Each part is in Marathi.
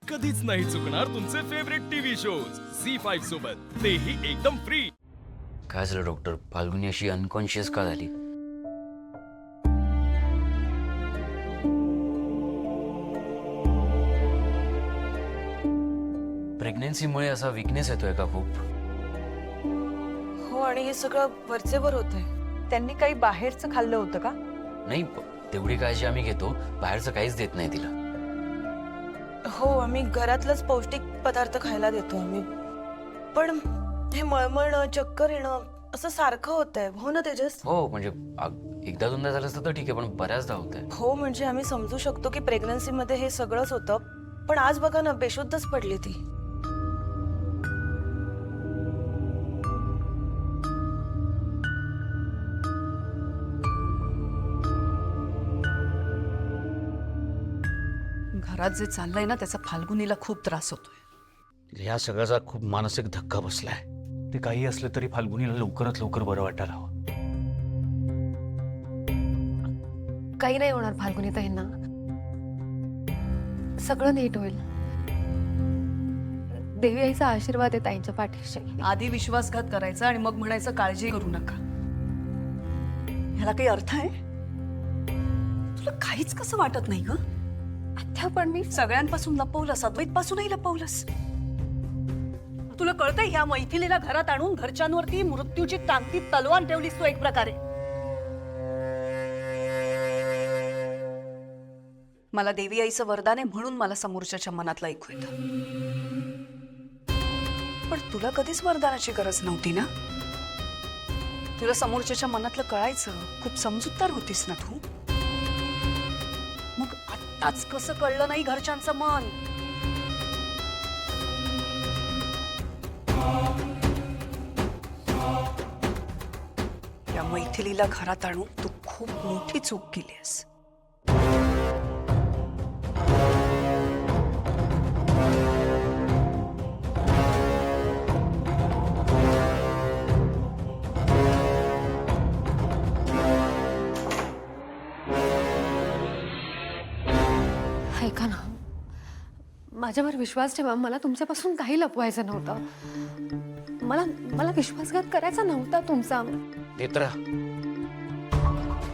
कधीच नाही चुकणार तुमचे फेवरेट टीव्ही शोज झी5 सोबत, तेही एकदम फ्री. काय झालं डॉक्टर? फाल्गुनी अशी अनकॉन्शियस का झाली? प्रेग्नन्सीमुळे असा विकनेस येतोय का खूप? हो, आणि हे सगळं वरचेवर होतंय. त्यांनी काही बाहेरचं खाल्लं होतं का? नाही, तेवढी काळजी आम्ही घेतो. बाहेरचं काहीच देत नाही तिला. हो, आम्ही घरातलंच पौष्टिक पदार्थ खायला देतो आम्ही. पण हे मळमळणं, चक्कर येणं असं सारखं होतंय. हो ना तेजस? हो, म्हणजे एकदा दोनदा झालं असतं तर ठीक आहे, पण बऱ्याचदा होतंय. हो, म्हणजे आम्ही समजू शकतो की प्रेग्नन्सीमध्ये हे सगळंच होतं. पण आज बघा ना, बेशुद्धच पडली ती. घरात जे चाललंय ना त्याचा फाल्गुनीला खूप त्रास होतोय. ह्या सगळ्याचा खूप मानसिक धक्का बसलाय. ते काही असलं तरी फाल्गुनीला लवकरात लवकर बरं वाटायला हवं. काही नाही होणार फाल्गुनी ताईंना, सगळं नीट होईल. देवी आईचा आशीर्वाद आहे ताईंच्या पाठीशी. आधी विश्वासघात करायचा आणि मग म्हणायचं काळजी करू नका. ह्याला काही अर्थ आहे? तुला काहीच कसं वाटत नाही ग? आत्या पण मी सगळ्यांपासून लपवलंस, अद्वैत पासूनही लपवलंस. तुला कळतंय ह्या मैथिलीला घरात आणून घरच्यांवरती मृत्यूची टांगती तलवार ठेवलीस तू एक प्रकारे. मला देवी आईचं वरदान आहे म्हणून मला समोरच्याच्या मनातलं ऐकू येतं. पण तुला कधीच वरदानाची गरज नव्हती ना. तुला समोरच्याच्या मनातलं कळायचं. खूप समजूतदार होतीस ना तू. मग आत्ताच कसं कळलं नाही घरच्यांचं मन? या मैथिलीला घरात आणून तू खूप मोठी चूक केलीस. ऐका ना, माझ्यावर विश्वास ठेवा. मला तुमच्यापासून काही लपवायचं नव्हतं. मला विश्वासघात करायचा नव्हता तुमचा. नेत्रा,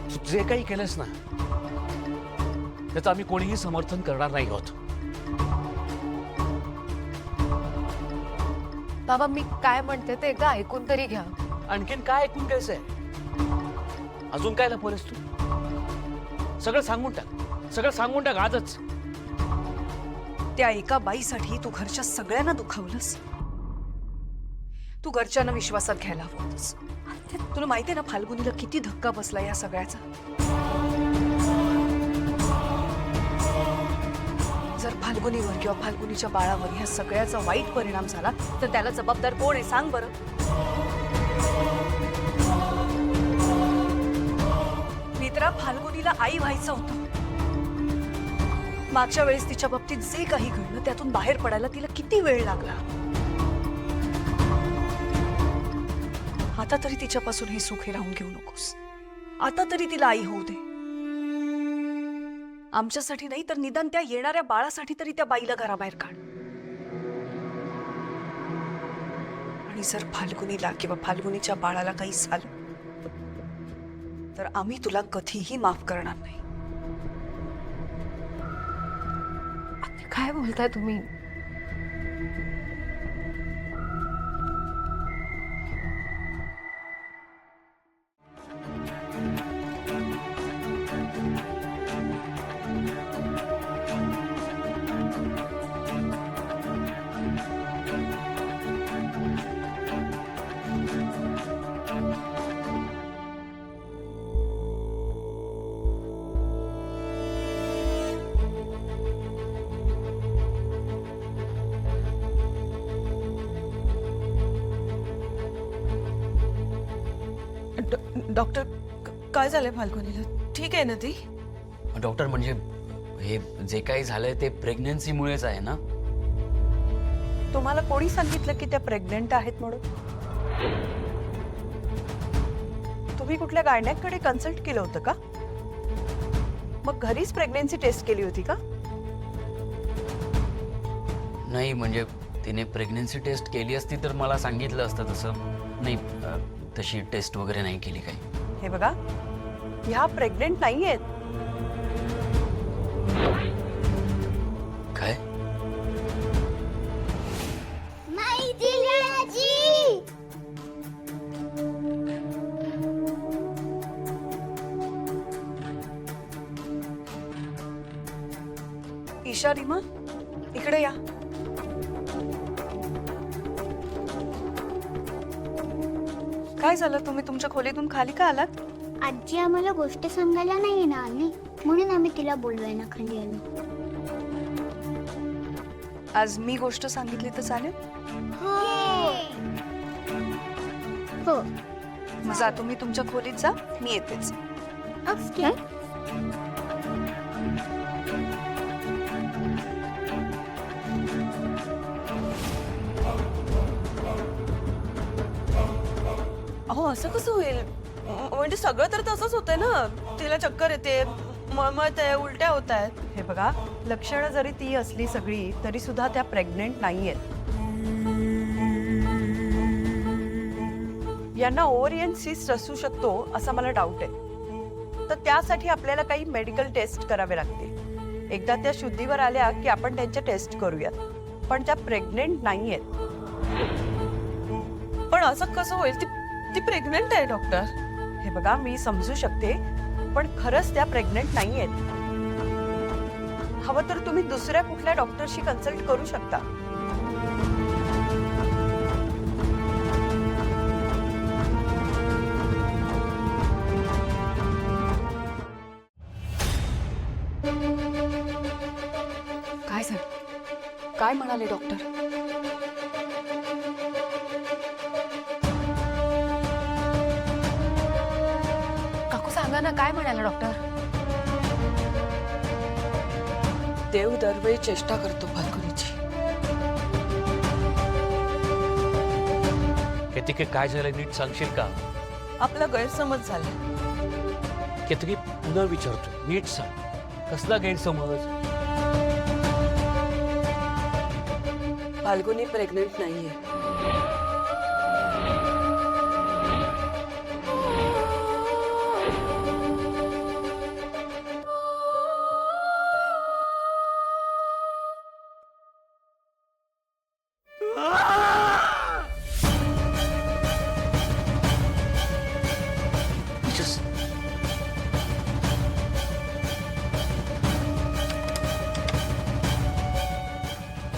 तू जे काही केलंस ना त्याचं आम्ही कोणीही समर्थन करणार नाही आहोत. बाबा, मी काय म्हणते ते एकदा ऐकून तरी घ्या. आणखीन काय ऐकून घ्यायचंय? अजून काय लपवलंस तू? सगळं सांगून टाक, सगळं सांगून टाक आजच. त्या एका बाईसाठी तू घरच्या सगळ्यांना दुखावलंस. तू घरच्यांना विश्वासात घ्यायला हवं होतंस. तुला माहितीये ना फाल्गुनीला किती धक्का बसला या सगळ्याचा. जर फाल्गुनीवर किंवा फाल्गुनीच्या बाळावर ह्या सगळ्याचा वाईट परिणाम झाला तर त्याला जबाबदार कोण आहे सांग बरं. मित्रा, फाल्गुनीला आई व्हायचं होतं. मागच्या वेळेस तिच्या बाबतीत जे काही घडलं त्यातून बाहेर पडायला तिला किती वेळ लागला. आता तरी तिच्यापासून हे सुख राहून घेऊ नकोस. आता तरी तिला आई होऊ दे. आमच्यासाठी नाही तर निदान त्या येणाऱ्या बाळासाठी तरी त्या बाईला घराबाहेर काढ. आणि जर फाल्गुनीला किंवा फाल्गुनीच्या बाळाला काही झालं तर आम्ही तुला कधीही माफ करणार नाही. काय बोलताय तुम्ही? डॉक्टर, काय झालंय फाल्गुनीला? ठीक आहे ना ती? डॉक्टर, म्हणजे हे जे काही झालंय ते प्रेग्नन्सीमुळेच आहे ना? तुम्हाला कोणी सांगितलं की त्या प्रेग्नंट आहेत म्हणून? तुम्ही कुठल्या गायनॅककडे कन्सल्ट केलं होतं का? मग घरीच प्रेग्नन्सी टेस्ट केली होती का? नाही म्हणजे तिने प्रेग्नन्सी टेस्ट केली असती तर मला सांगितलं असतं तसं. नाही तशी टेस्ट वगैरे नाही केली काही. हे बघा, ह्या प्रेग्नेंट नाही आहेत. काय? ईशा, रीमा, इकडे या. काय झालं, तुम्ही तुमच्या खोलीतून खाली का आलात? आजी आम्हाला गोष्ट सांगायला नाही ना आली, म्हणून आम्ही तिला बोलवायला खाली आलो. आज मी गोष्ट सांगितली तर चालेल? हो. मग जा तुम्ही तुमच्या खोलीत जा, मी येतेच. ओके. अहो असं कसं होईल? म्हणजे सगळं तर तसंच होतंय ना. तिला चक्कर येते, मळमळते, उलट्या होत आहेत. हे बघा, लक्षणं जरी ती असली सगळी तरी सुद्धा त्या प्रेग्नेंट नाहीयेत. यांना ओव्हरियन सिस्ट असू शकतो असा मला डाऊट आहे. तर त्यासाठी आपल्याला काही मेडिकल टेस्ट करावे लागतील. एकदा त्या शुद्धीवर आल्या की आपण त्यांच्या टेस्ट करूयात. पण त्या प्रेग्नेंट नाहीयेत. पण असं कसं होईल? ती प्रेग्नेंट आहे डॉक्टर. हे बघा, मी समजू शकते, पण खरंच त्या प्रेग्नेंट नाहीयेत. हवं तर तुम्ही दुसऱ्या कुठल्या डॉक्टरशी कन्सल्ट करू शकता. काय झालं? काय म्हणाले डॉक्टर? काकू सांगा ना, काय म्हणाला डॉक्टर? देव दरवेळी चेष्टा करतो फाल्गुनीची. केतकी, काय झालं नीट सांगशील का? आपला गैरसमज झाला. केतकी, पुन्हा विचारतो, नीट सांग, कसला गैरसमज? फाल्गुनी प्रेग्नेंट नाहीये.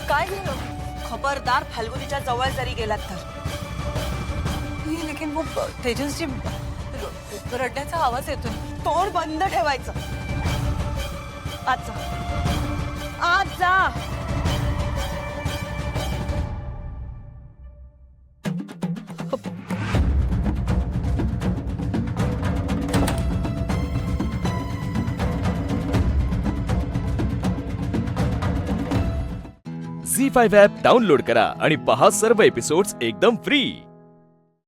काय झालं? खबरदार फाल्गुनीच्या जवळ जरी गेलात तर. लेकिन वो तेजसची रडण्याचा आवाज येतोय. तोंड बंद ठेवायचं. आज जा, आज जा. झी5 ॲप डाउनलोड करा आणि पहा सर्व एपिसोड्स एकदम फ्री.